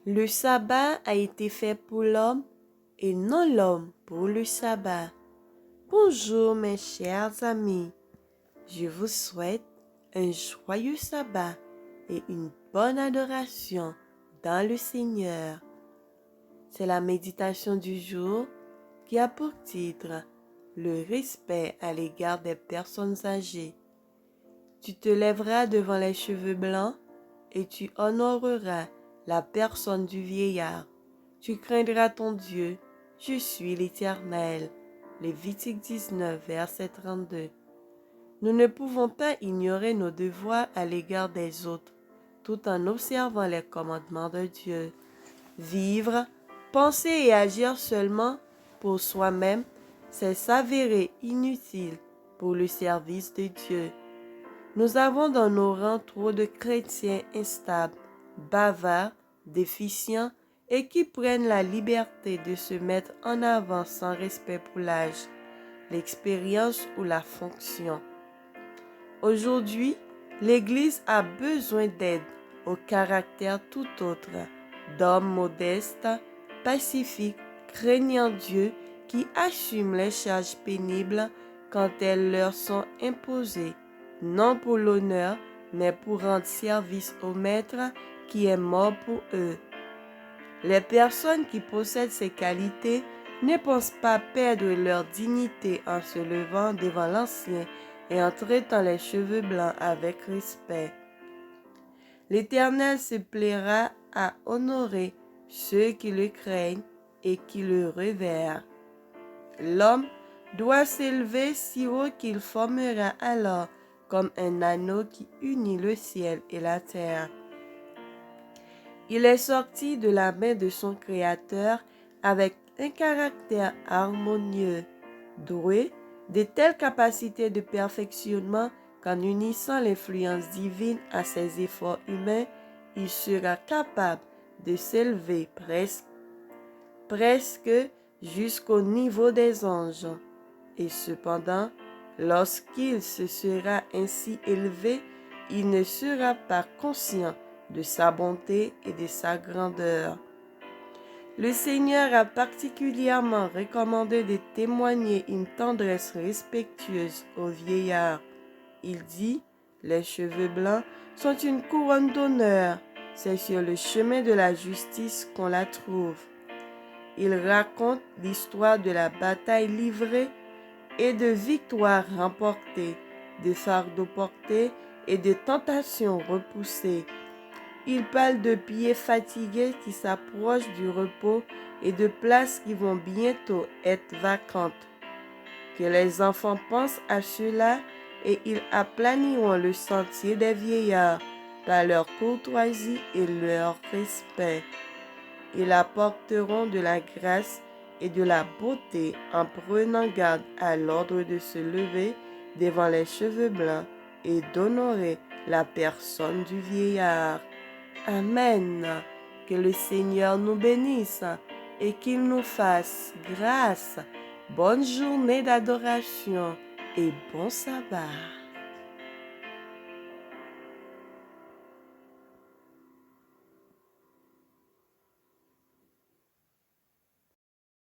Le sabbat a été fait pour l'homme et non l'homme pour le sabbat. Bonjour mes chers amis, je vous souhaite un joyeux sabbat et une bonne adoration dans le Seigneur. C'est la méditation du jour qui a pour titre le respect à l'égard des personnes âgées. Tu te lèveras devant les cheveux blancs et tu honoreras la personne du vieillard. Tu craindras ton Dieu, je suis l'Éternel. Lévitique 19, verset 32. Nous ne pouvons pas ignorer nos devoirs à l'égard des autres, tout en observant les commandements de Dieu. Vivre, penser et agir seulement pour soi-même, c'est s'avérer inutile pour le service de Dieu. Nous avons dans nos rangs trop de chrétiens instables, bavards, déficients et qui prennent la liberté de se mettre en avant sans respect pour l'âge, l'expérience ou la fonction. Aujourd'hui, l'Église a besoin d'aide au caractère tout autre, d'hommes modestes, pacifiques, craignant Dieu, qui assument les charges pénibles quand elles leur sont imposées, non pour l'honneur, mais pour rendre service au Maître qui est mort pour eux. Les personnes qui possèdent ces qualités ne pensent pas perdre leur dignité en se levant devant l'ancien et en traitant les cheveux blancs avec respect. L'Éternel se plaira à honorer ceux qui le craignent et qui le révèrent. L'homme doit s'élever si haut qu'il formera alors comme un anneau qui unit le ciel et la terre. Il est sorti de la main de son Créateur avec un caractère harmonieux, doué de telles capacités de perfectionnement qu'en unissant l'influence divine à ses efforts humains, il sera capable de s'élever presque jusqu'au niveau des anges. Et cependant, lorsqu'il se sera ainsi élevé, il ne sera pas conscient de sa bonté et de sa grandeur. Le Seigneur a particulièrement recommandé de témoigner une tendresse respectueuse aux vieillards. Il dit, les cheveux blancs sont une couronne d'honneur, c'est sur le chemin de la justice qu'on la trouve. Il raconte l'histoire de la bataille livrée et de victoires remportées, de fardeaux portés et de tentations repoussées. Il parle de pieds fatigués qui s'approchent du repos et de places qui vont bientôt être vacantes. Que les enfants pensent à cela et ils aplaniront le sentier des vieillards par leur courtoisie et leur respect. Ils apporteront de la grâce et de la beauté en prenant garde à l'ordre de se lever devant les cheveux blancs et d'honorer la personne du vieillard. Amen. Que le Seigneur nous bénisse et qu'il nous fasse grâce. Bonne journée d'adoration et bon sabbat.